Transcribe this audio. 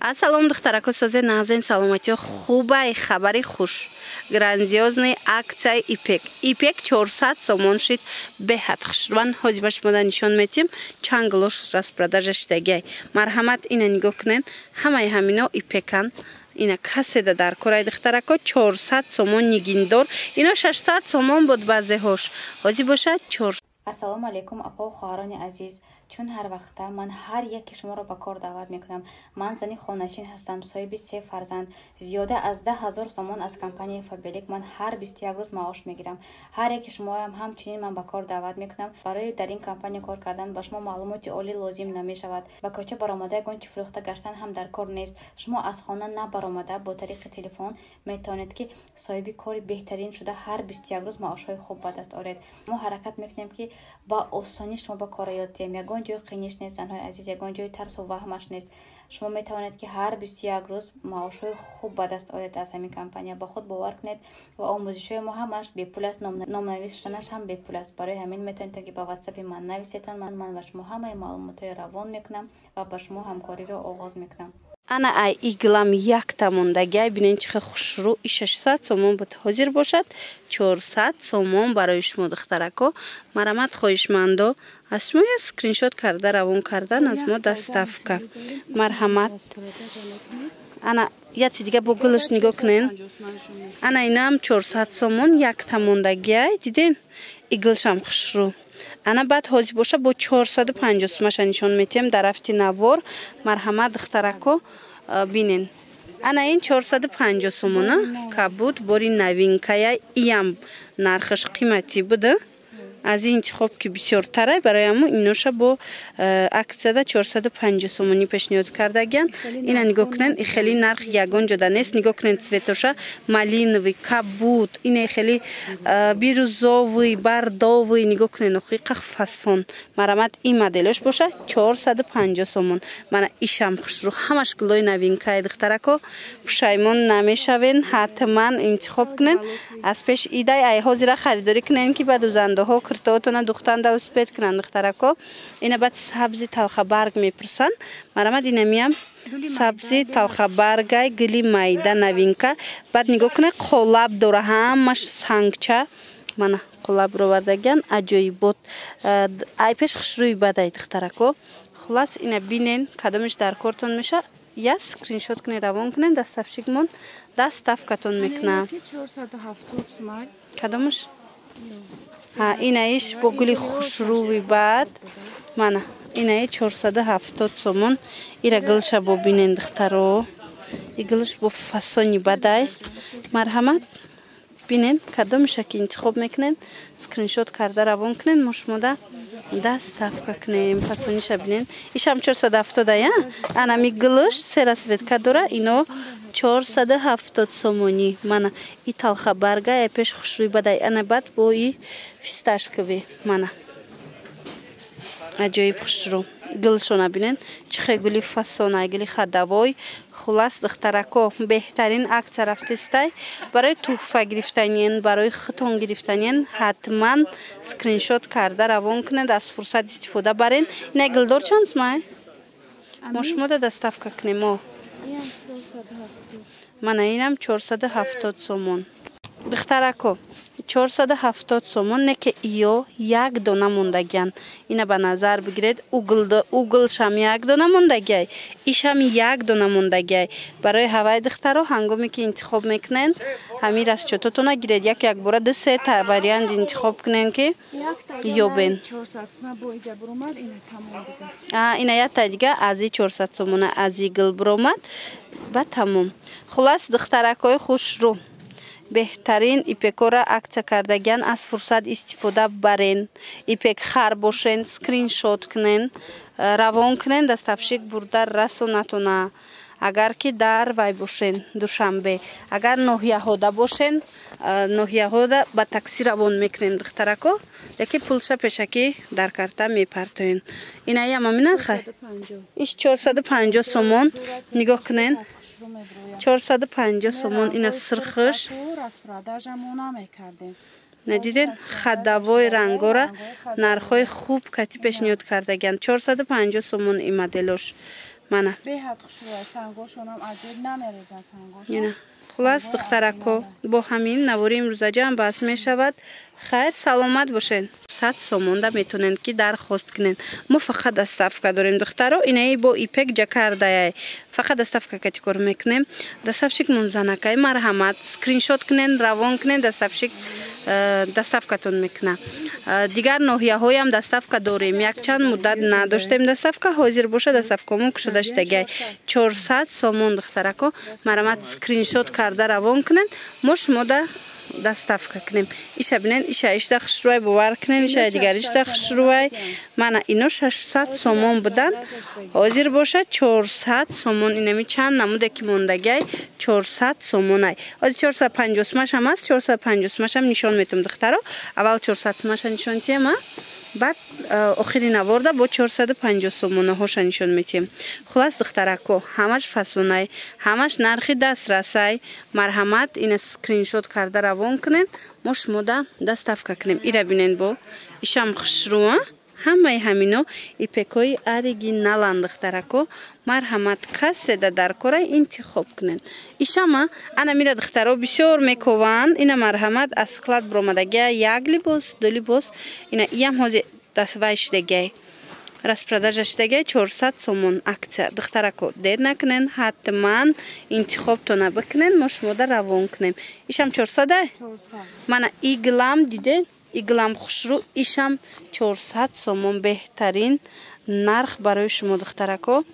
Ассалом духтарако созе назин саломати хубай хабари хуш грандиозный акция ипек 400 сомон шид беҳад хушрван ҳозир ба шумо нишон метим чанд глош распродажа шидагай марҳамат ина нигоҳ кунен ҳамаи ҳамино ипекан ина каседа дар кораи духтарако 400 сомон нигиндор ино 600 сомон буд баъзеҳош ҳозир бошад 400. Ассалому алейкум апо хоҳарони азиз. Чун ҳар вақта ман ҳар яки шуморо ба кор даъват мекунам. Ман зани хонашин ҳастам, соҳиби 3 фарзанд. Зиёда аз 10,000 сомон аз компанияи Фабелик ман ҳар 21 рӯз маош мегирам. Ҳар яки шумо ҳамчунин ман ба кор даъват мекунам. Барои дар ин компания кор кардан ба шумо маълумоти оли лозим намешавад. Ба коча баромада гончи фурӯхта гаштан ҳам дар кор нест. Шумо аз хона на баромада бо тариқи телефон метавонед ки соҳиби кори беҳтарин шуда ҳар 21 рӯз маошҳои хуб ба даст оред. мо ҳаракат мекунем ки ба осонӣ шумо ба кор ёд диҳем. Ягон ҷои қиниш нест, занҳои азиз, ягон ҷои тарсу ваҳмаш нест. шумо метавонед ки ҳар 21 рӯз маошҳои хуб ба даст оред аз ҳамин компания. ба худ бовар кунед ва омӯзишҳои мо ҳамаш бепул аст, номнавис шуданаш ҳам бепул аст. барои ҳамин метавонед ки ба ватсапи ман нависетон, ман ба шумо ҳамаи маълумотҳои равон мекунам ва ба шумо ҳамкориро оғоз мекунам. ана ай иглам якта мондагай бинен чихе хушрӯ и 600 сомон буд ҳозир бошад 400 сомон барои шумо духтарако марамат хоҳишмандо аз шумо я скриншот карда равон кардан аз мо доставка марҳамат. ана яти дига бо гулаш нигоҳ кунен. ана инам 400 сомон якта мондагай диден иглшам хушрӯ. ана баъд ҳозир боша бо 450 сомаша нишон метиҳем дар рафти навор марҳамат духтарако бинен. ана ин 450 сомона кабуд бори новинкая иям нархаш қимати буда аз ин интихоб ки бисёртарай барои ҳамо иноша бо аксияда 450 сомонӣ пешниҳод кардагиян. ина нигоҳ кунен и хеле нарх ягон ҷода нест. нигоҳ кунен цветоша малиновый кабуд ина хеле бирӯзовый бардовый нигоҳ кунен охиқах фасон марамат ин моделош боша 450 сомон. мана ишам хушрӯ ҳамаш гулои новинкаи духтарако пушаймон намешавен. ҳатман интихоб кунен аз пеш идай ай ҳозира харидорӣ кунен ки ба дӯзандаҳо киртоотона духтанда успед кунанд духтарако. ина баъд сабзи талхабарг мепурсан марамат ина миям сабзи талхабаргай гили майда новинка. баъд нигоҳ кунед қолаб дора ҳамаш сангча мана қолабро вардагиян аҷоибот ай пеш хушрӯи бадай духтарако. хулас ина бинен кадомиш дар кортон меша я скриншот кунед равон кунед доставщикмон доставкатон мекунам. кадомиш инаиш бо гули хушрӯви баъд мана инаи 470 сомон ира гилша бо бинен духтаро игилш бо фасони бадай марҳамат бинен кадомиша ки интихоб мекунен скриншот карда равон кунен мо шумода доставка кунем. фасониша бинен ишам 470 я ана ми гилш се расветка дора ино 470 сомонӣ мана и талхабарга я пеш хушрӯи бадай ана баъд бо и фисташкови мана аҷоиб хушрӯ гилшона бинен чихе гули фасонай гули хадавой. хулас духтарако беҳтарин акция рафтестай барои тӯҳфа гирифтаниен барои хитон гирифтаниен ҳатман скриншот карда равон кунед аз фурсат истифода барен. ина гилдор чанд сомай мо шумода доставка кунемо мана инам 470 сомон духтарако 470 сомон неке иё як дона мондагиян. ина ба назар бигиред углшам як дона мондагиай ишам як дона мондагиай. барои ҳаваи духтаро ҳангоме ки интихоб мекунен ҳамин расчётотона гиред як бора ду се та вариант интихоб кунен ки ёбен. ина якта дига аз и 400 сомона аз и гил биромад ба тамом. хулас духтаракои хушрӯ беҳтарин ипекора акция кардагиян аз фурсат истифода барен. ипек хар бошен скриншот кунен равон кунен доставщик бурда расонатона. агар ки дар вай бошен душанбе агар ноҳияҳода бошен ноҳияҳода ба такси равон мекунем духтарако яки пулша пешакӣ дар карта мепартоен. ина яма минарха иш 450 сомон нигоҳ кунен 450 сомон ина сирхиш надиден хадавои рангора нархҳои хуб кати пешниҳод кардагиянд 450 сомон ин моделош мана беҳад хушрӯя сангошонам аҷиб намерезад сангош ина хулас духтарако бо ҳамин навори имрӯза ҷамъ бас мешавад хайр саломат бошед 100 сомонда метонед ки дархост кунед мо фақат доставка дорем духтаро инаи бо ипек ҷакардаяй фақат доставка кати кор мекунем доставщик мунзанакай марҳамат скриншот кунед равон кунед доставщик доставкатон мекуна дигар ноҳияҳоям доставка дорем якчанд муддат надоштем доставка ҳозир боша доставкамон кушода шудагай 400 сомон духтарако марҳамат скриншот карда равон кунед мо шумода доставка кунем иша бинен иша ишда хушрӯй бовар кунен иша дигар ишда хушрӯй мана ино 600 сомон буданд ҳозир боша 400 сомон инами чанд намуде ки мондагай 400 сомонай ҳозир 450 сомашам аст 450 сомашам нишон метам духтаро аввал 400 сомаша нишон тема баъд охири наворда бо 450 сомонаҳоша нишон метем хулас духтарако ҳамаш фасонай ҳамаш нархи дастрасай марҳамат ина скриншот карда равон кунед мо шумода доставка кунем ира бинед бо ишам хушрӯа ҳамаи ҳамино ипекои оригиналанд духтарако марҳамат каседа дар кора интихоб кунед ишама ана мира духтаро бисёр мекованд ина марҳамат аз склад биромадагия як либос ду либос ина иям ҳозир даствай шидагия распродажа шидагия 400 сомон аксия духтарако дер накунед ҳатман интихобтона бикунед мо шумода равон кунем ишам 400 мана иглам диде иглам хушрӯ ишам 400 сомон беҳтарин нарх барои шумо духтарако